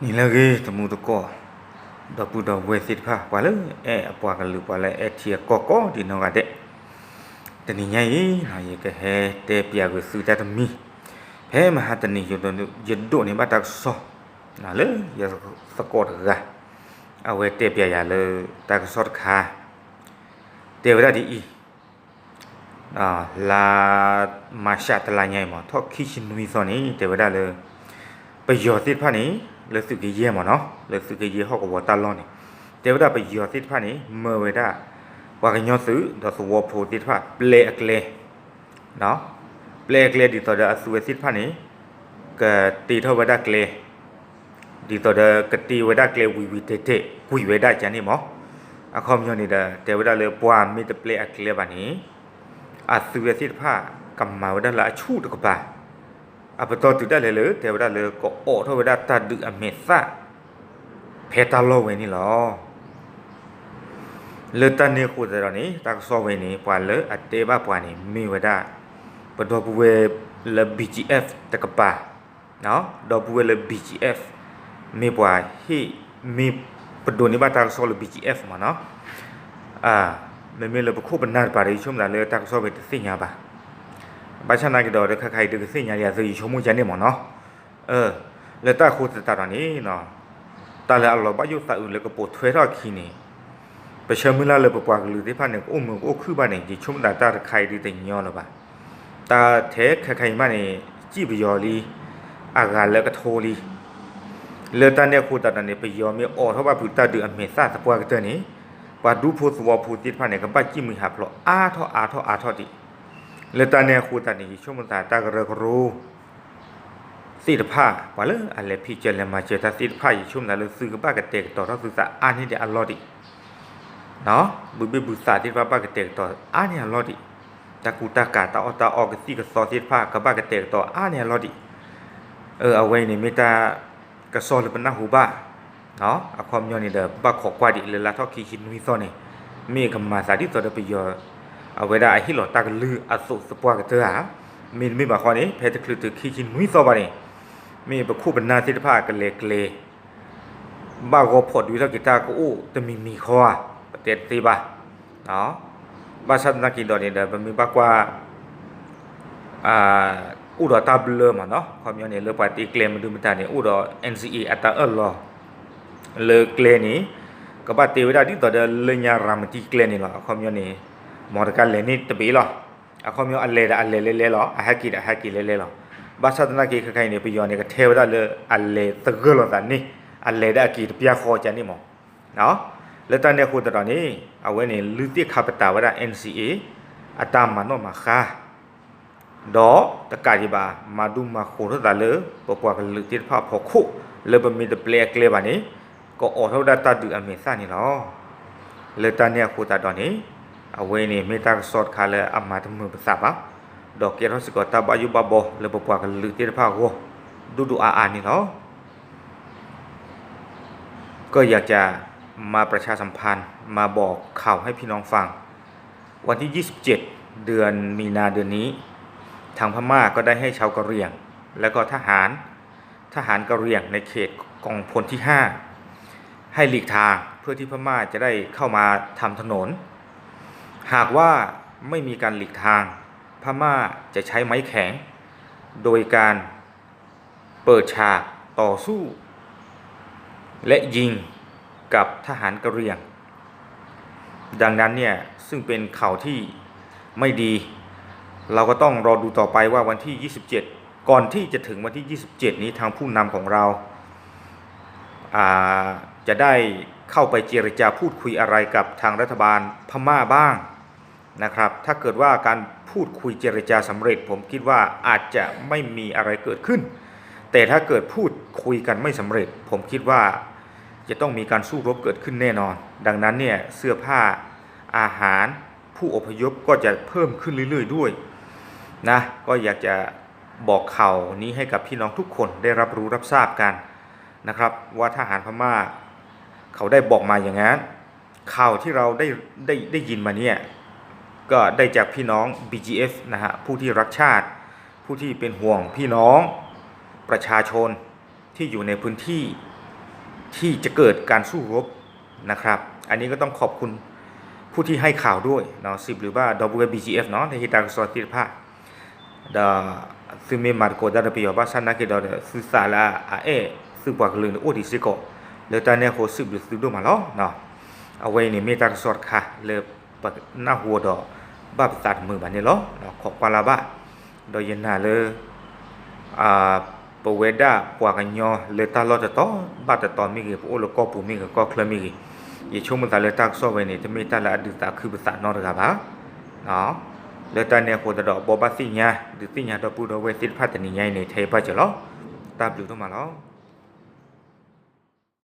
นี่ละgeตมูตะกอดอปูดอเวสิตพาปาเลยอปวากะลุปาเลยเทียกอกอดินอกะเดตะนี่ไงนาเยกะเฮเตเปียกสุตะตะมีเฮมหาตะนี่ยดยดนี่บาตักซอนาเลยยสะกอดกะเอาเวเตเปียยาเลยตักซอดคาเตวดาดีอีลามาชาตะลาไงหมอทอกคิชินุยซอนี่เตวดาเลยไปยอติดพานี่เลสึกเยี่ยมเนาะเลสึกเยี่ยฮอกบ่ตาลอนี่เตวดาไปยอติดพานี่เมื่อเวดาว่ากันยอซื้อดอสวอโพติดพาเปลกเลเนาะเปลกเลดิตอดาสเวติดพานี่กะตีเท่าเวดาเกลดิตอดากะตีเวดาเกลวิเตกุยเวดาจันนี่หมออะคอมยอนี่ดาเตวดาเลปวามิตเปลกเลบานี่อาสเวติดพากำมาเวดาละชูตกบาapa to tu dah le te dah le ko o tho dah ta du amesa pheta lo we ni lo le ta ne khu da ni ta so we ni pwa le ate ba pwa ni mi we da pa do bu we le BGF ta ka pa no do bu we le BGF mi pwa hi mi pa do ni ba ta so le BGF ma no me me le khu ban na pa ri chum la le ta so we ti sin nya baဘာချနာကတော့ခက်ခိုက်တကစိညာရဆိုချုံမှုချန်နေမနော်လက်တခုတတာနေနော်တလည်းအလောဘယုသဥလေကပိုထွဲတော့ခီနေပရှမလာလေပပွားကလူဒီဖာနေအုံမကိုခုပါနေဒီချုံတာတခိုင်ဒီတင်ညောလပါတာထဲခက်ခိုင်မနေကြည့်ပျော်လီအာဂါလကထိုးလီလေတန်တဲ့ခုတတာနေပျော်မြေအော်ထောဘပူတတူအမေစသပွားကတဲ့နေပါဒူဖို့သဝဖူတိဖာနေကပတ်ကြည့်မိဟာဖလို့အာထောတိเลตาเนี่ยคูตานี่ช่วงมันตาตากระกรูสีดผ้าว่าเลยอะไรพี่เจริญมาเจตสีดผ้าอยู่ช่วงนั้นเลยซื้อกับป้ากระเตกต่อถ้าซื้อสะอันนี้เดี๋ยวอร่อยดิเนาะบุษาที่ป้ากระเตกต่ออันนี้อร่อยดิตากูตากาตาออกกับสีกับซอสีดผ้ากับป้ากระเตกต่ออันนี้อร่อยดิเอาไว้ในเมตากระซอหรือเป็นหน้าหูบ้าเนาะเอาความย้อนนี่เดี๋ยวบ้าขอกว่าดิเลยละท่อขี้ชินวิซอนี่มีคำมาสาธิตต่อเดี๋ยวไปยอเอาไว้ได้ที่หลอดตากลืออสุสปวากเตอมีบางข้อนี้เพชรคลือตึกขี้ชินนุ้ยซอบานี่มีประคู่บรรณาทิศภาคกันเลบ้าก็พอดอยู่เท่ากีตาร์ก็อู้แต่มีข้อประเด็นตีบ้าเนาะบ้าชัดนักกินดอกนี่เดี๋ยวมีบ้ากว่าอู้ดอตาเบลอมาเนาะความย้อนเนี่ยเลือปฏิเกลมันดูมันตาเนี่ยอู้ดอ NCE อัตรารอเลือเกลนี้ก็บ้าตีไว้ได้ที่ต่อเดินเลียรามที่เกลนี่หรอความย้อนนี่มอดกันเลยนี่ตบีหรออะเขามีอันเลหรออะฮักกีเลหรอบาชาตนากีใครเนี่ยไปย้อนเนี่ยก็เทวดาเลยอันเลตะเกลหรอแต่นี่อันเลได้กีเปียคอจันนี่หมอเนาะแล้วตอนนี้คุณตอนนี้เอาไว้เนี่ยลือที่ขับตาว่าได้ NCA อัตามานมาค่าดอตะกาจิบามาดูมาโคตรตาเลยปกว่ากันลือที่ภาพพอคุเลยเป็นมีแต่เปลกเลยบานี้ก็ออกเท่าได้ตาดูอเมซ่านี่หรอแล้วตอนนี้คุณตอนนี้เอาไว้นี่ไม่ต้องสอดขาเลยอามาทำมือภาษาปะดอกเกลือสกัดตาบายุบาโบเลยปกว่ากันลือที่ภาคโวดูอ่านนี่เนาะก็อยากจะมาประชาสัมพันธ์มาบอกข่าวให้พี่น้องฟังวันที่27เดือนมีนาเดือนนี้ทางพม่าก็ได้ให้ชาวกะเหรี่ยงแล้วก็ทหารกะเหรี่ยงในเขตกองพลที่5ให้หลีกทางเพื่อที่พม่าจะได้เข้ามาทำถนนหากว่าไม่มีการหลีกทางพม่าจะใช้ไม้แข็งโดยการเปิดฉากต่อสู้และยิงกับทหารกะเหรี่ยงดังนั้นเนี่ยซึ่งเป็นข่าวที่ไม่ดีเราก็ต้องรอดูต่อไปว่าวันที่27ก่อนที่จะถึงวันที่27นี้ทางผู้นำของเราจะได้เข้าไปเจรจาพูดคุยอะไรกับทางรัฐบาลพม่าบ้างนะครับถ้าเกิดว่าการพูดคุยเจรจาสำเร็จผมคิดว่าอาจจะไม่มีอะไรเกิดขึ้นแต่ถ้าเกิดพูดคุยกันไม่สำเร็จผมคิดว่าจะต้องมีการสู้รบเกิดขึ้นแน่นอนดังนั้นเนี่ยเสื้อผ้าอาหารผู้อพยพก็จะเพิ่มขึ้นเรื่อยๆด้วยนะก็อยากจะบอกข่าวนี้ให้กับพี่น้องทุกคนได้รับรู้รับทราบกันนะครับว่าทหารพม่าเขาได้บอกมาอย่างนั้นข่าวที่เราได้ยินมาเนี่ยก็ได้จากพี่น้อง BGF นะฮะผู้ที่รักชาติผู้ที่เป็นห่วงพี่น้องประชาชนที่อยู่ในพื้นที่ ที่จะเกิดการสู้รบนะครับ อันนี้ก็ต้องขอบคุณผู้ที่ให้ข่าวด้วยเนาะ10หรือว่า WBGF เนาะในที่ตากสอติภาพda sumi marco da pio ba sana ke da su sala a e su pa klun o di siko le ta ne ho su lu su do ma lo no awai ni me ta sort kha le pa na ho do ba sat mu ba ni lo no kho pa la ba do yin na le a pa we da kwa ka nyo le ta lo ta to ba ta to mi ke o lo ko pu mi ke ko kla mi ke ye chu mu ta le ta so we ni te me ta la adu ta khu ba sa no da ba no le ta ne ko da do bo ba si nya du si nya do pu do we sit phat ni nyai ni thai pa cha lo ta plu to ma lo